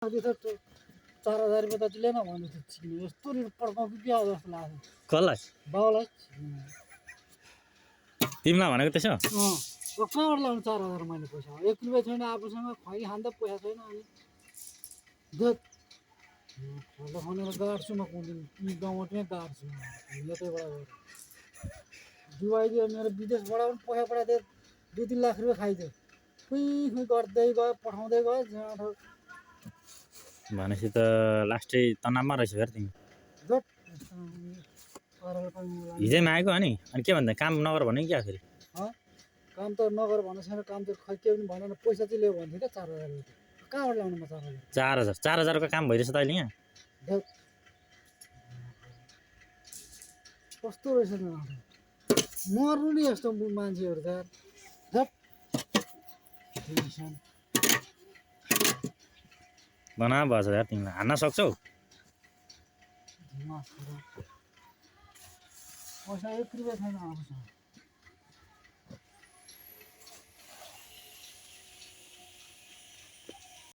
त्यो त 4000 रुपैयाँ त लिएन भन्दै थियो चिक्ने यस्तो पड्काउँछु क्या जस्तो लाग्यो कसलाई बाउलाई तिमीलाई भनेको त्यसो कहाँबाट ल्याउनु 4000 मैले पैसा 1 रुपियाँ छैन आफूसँग खै खान त पैसा छैन अनि देख खल्लो खनेर गाड्छु म कुन दिन ती गाउँमै गाड्छु यतैबाट गएर जुवाइदियो मेरो विदेशबाट पनि पैसा पठाइदियो 2-3 लाख रुपियाँ खाइदियो खुइ गर्दै गयो पठाउँदै गयो जहाँ भनेपछि त लास्टै तनावमा रहेछ फेरि तिमी हिजै मागेको अनि के भन्दा काम नगर भने क्या फेरि काम त नगर भन्नु छैन काम त खै के पनि भनेन पैसा चाहिँ ल्याऊ भन्थ्यो क्या 4000 रुपियाँ कहाँबाट ल्याउनु म 4000 4000 को काम भइरहेछ त अहिले यहाँ कस्तो रहेछ न मर्नु नि यस्तो मान्छेहरू त बना भएछ यार तिमीलाई हान्न सक्छौ पैसा 1 रुपियाँ छैन आफूसँग